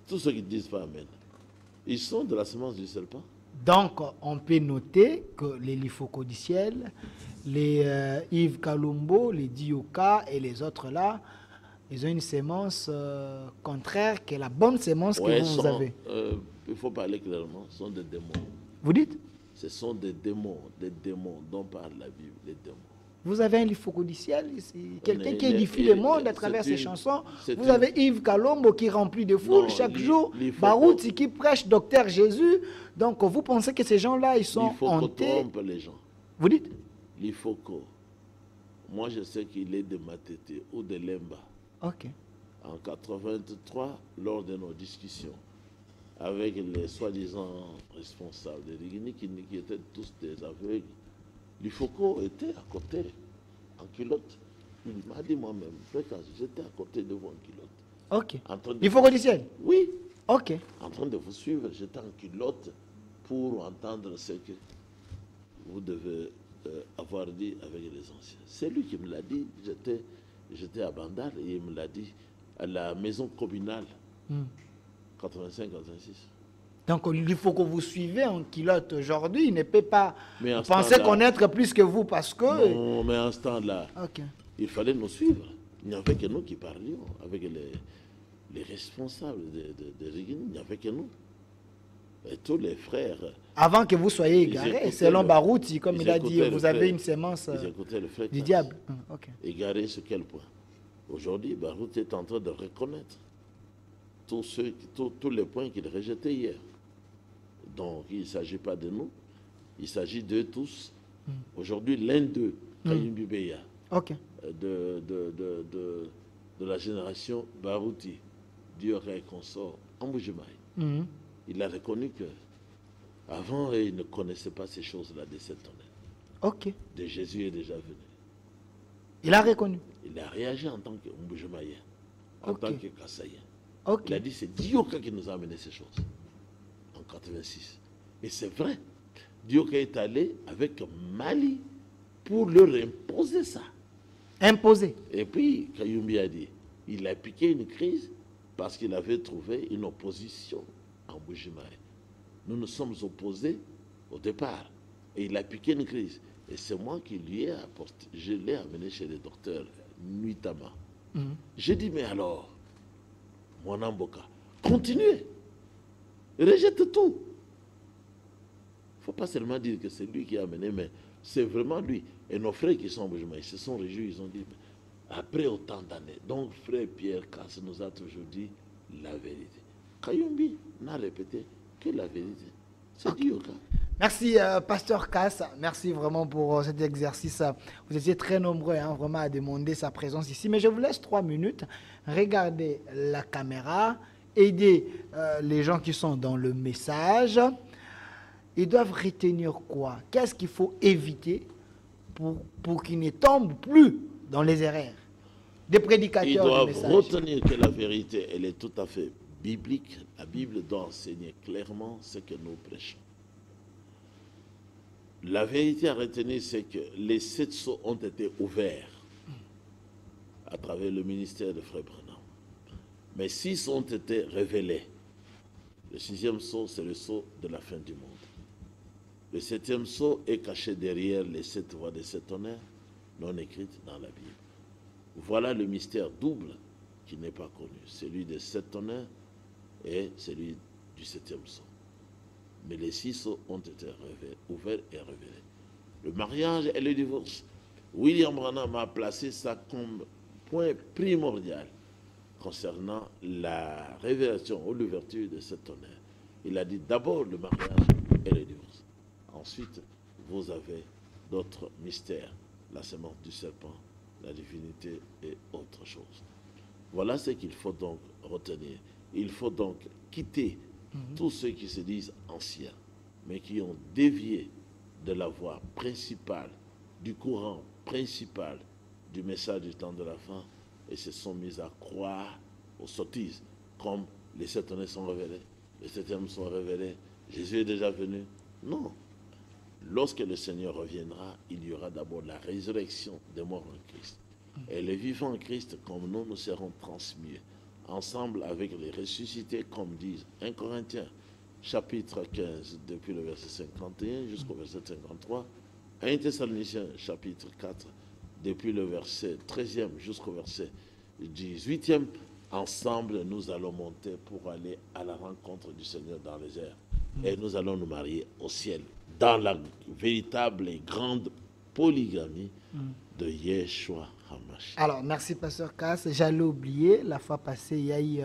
Tous ceux qui ne disent pas Amen, ils sont de la semence du serpent. Donc, on peut noter que les Lifocodiciels, les Yves Kalumbo, les Dioka et les autres là, ils ont une sémence contraire que la bonne sémence que vous avez. Il faut parler clairement, ce sont des démons. Vous dites? Ce sont des démons dont parle la Bible, les démons. Vous avez un Lifocodiciel ici, quelqu'un qui édifie le monde à travers ses chansons. Vous avez Yves Kalombo qui remplit de foule chaque jour. Barouti qui prêche Docteur Jésus. Donc vous pensez que ces gens-là, ils sont hantés? Il faut qu'on trompe les gens. Vous dites? L'Ifoko. Moi, je sais qu'il est de Matete ou de Lemba. Ok. En 83, lors de nos discussions avec les soi-disant responsables de l'Igni, qui étaient tous des aveugles, l'Ifoko était à côté, en culotte. Il m'a dit moi-même, j'étais à côté de vous en culotte. Ok. Lifocodiciel? Oui. Ok. En train de vous suivre, j'étais en culotte pour entendre ce que vous devez avoir dit avec les anciens. C'est lui qui me l'a dit. J'étais à Bandar et il me l'a dit à la maison communale, 85-86. Donc il faut que vous suivez en culotte aujourd'hui. Il ne peut pas penser connaître plus que vous parce que... Non, mais en ce temps-là, il fallait nous suivre. Il n'y avait que nous qui parlions avec les responsables de Rigini. Il n'y avait que nous. Et tous les frères... Avant que vous soyez égarés, selon Barouti, comme il a dit, vous avez une sémence du diable. Égaré sur quel point? Aujourd'hui, Barouti est en train de reconnaître tous les points qu'il rejetait hier. Donc, il ne s'agit pas de nous, il s'agit d'eux tous Aujourd'hui, l'un d'eux, Kayumbi Beya, Ok. de la génération Barouti, Dioré consort, Amboujimaï, Mhm. il a reconnu que avant il ne connaissait pas ces choses-là de cette tonnerre. Ok. De Jésus est déjà venu. Il a reconnu. Il a réagi en tant qu'Amboujimaïen, en Ok. tant que Kassaïen. Ok. Il a dit c'est Dioka qui nous a amené ces choses en 86. Et c'est vrai. Dioka est allé avec Mali pour leur imposer ça. Imposé. Et puis, Kayumbi a dit, il a piqué une crise parce qu'il avait trouvé une opposition en Bujimaï. Nous nous sommes opposés au départ. Et il a piqué une crise. Et c'est moi qui lui ai apporté. Je l'ai amené chez le docteur Nuitama. Mhm. J'ai dit, mais alors, mon Amboka, continuez. Rejette tout. Il ne faut pas seulement dire que c'est lui qui a amené, mais c'est vraiment lui. Et nos frères qui sont en Bujimaï, ils se sont réjouis, ils ont dit, après autant d'années, donc frère Pierre Casse nous a toujours dit la vérité. Kayumbi n'a répété que la vérité. C'est Dioka. Merci, Pasteur Cass. Merci vraiment pour cet exercice. Vous étiez très nombreux vraiment à demander sa présence ici. Mais je vous laisse 3 minutes. Regardez la caméra. Aidez les gens qui sont dans le message. Ils doivent retenir quoi? Qu'est-ce qu'il faut éviter pour qu'ils ne tombent plus dans les erreurs des prédicateurs? Ils de doivent messages. retenir que la vérité, elle est tout à fait biblique. La Bible doit enseigner clairement ce que nous prêchons. La vérité à retenir, c'est que les 7 sceaux ont été ouverts à travers le ministère de Frère Branham. Mais 6 ont été révélés. Le 6e sceau, c'est le sceau de la fin du monde. Le 7e sceau est caché derrière les 7 voies de cet honneur non écrites dans la Bible. Voilà le mystère double qui n'est pas connu, celui des 7 honneurs et celui du 7e sceau. Mais les 6 sceaux ont été ouverts et révélés. Le mariage et le divorce. William Branham a placé ça comme point primordial concernant la révélation ou l'ouverture de cet honneur. Il a dit d'abord le mariage et le divorce. Ensuite, vous avez d'autres mystères, la semence du serpent, la divinité et autre chose. Voilà ce qu'il faut donc retenir. Il faut donc quitter tous ceux qui se disent anciens, mais qui ont dévié de la voie principale, du courant principal du message du temps de la fin et se sont mis à croire aux sottises, comme les 7 honneurs sont révélés, les 7e sont révélés, Jésus est déjà venu. Non. Lorsque le Seigneur reviendra, il y aura d'abord la résurrection des morts en Christ. Et les vivants en Christ, comme nous serons transmis ensemble avec les ressuscités, comme disent 1 Corinthiens, chapitre 15, depuis le verset 51 jusqu'au verset 53, 1 Thessaloniciens, chapitre 4, depuis le verset 13e jusqu'au verset 18e, ensemble nous allons monter pour aller à la rencontre du Seigneur dans les airs. Et nous allons nous marier au ciel, dans la véritable et grande polygamie de Yeshua HaMashiach. Alors, merci, Pasteur Cass. J'allais oublier, la fois passée, il y a eu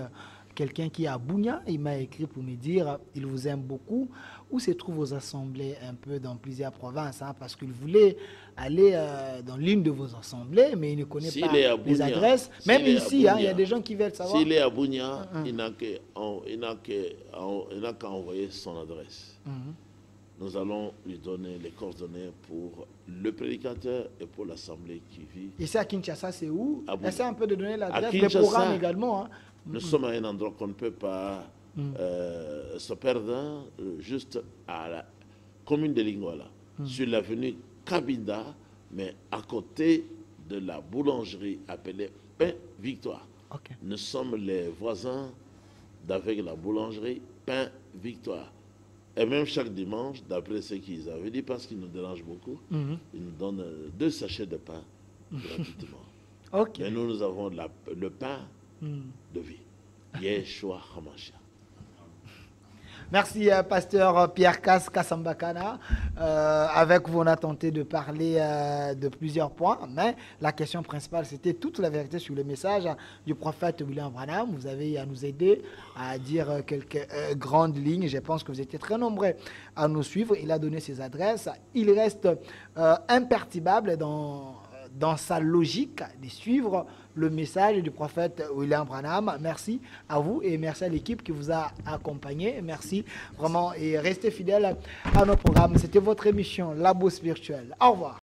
quelqu'un qui est à Bounia. Il m'a écrit pour me dire il vous aime beaucoup. Où se trouvent vos assemblées un peu dans plusieurs provinces, parce qu'il voulait aller dans l'une de vos assemblées, mais il ne connaît pas les adresses. Même ici, il y a des gens qui veulent savoir. S'il est à Bounia, il n'a qu'à envoyer son adresse. Nous allons lui donner les coordonnées pour le prédicateur et pour l'assemblée qui vit. Ici à Kinshasa, c'est où? Essaie un peu de donner l'adresse, les programmes également. Nous sommes à un endroit qu'on ne peut pas se perdre, juste à la commune de Lingwala, sur l'avenue Kabinda, mais à côté de la boulangerie appelée Pain Victoire. Okay. Nous sommes les voisins d'avec la boulangerie Pain Victoire. Et même chaque dimanche, d'après ce qu'ils avaient dit, parce qu'ils nous dérangent beaucoup, ils nous donnent 2 sachets de pain gratuitement. Okay. Mais nous avons le pain de vie. Yeshua HaMashiach. Merci, pasteur Pierre Kassambakana. Avec vous, on a tenté de parler de plusieurs points, mais la question principale, c'était toute la vérité sur le message du prophète William Branham. Vous avez à nous aider à dire quelques grandes lignes. Je pense que vous étiez très nombreux à nous suivre. Il a donné ses adresses. Il reste imperturbable dans sa logique de suivre le message du prophète William Branham. Merci à vous et merci à l'équipe qui vous a accompagné. Merci vraiment et restez fidèles à nos programmes. C'était votre émission Labo Spirituel. Au revoir.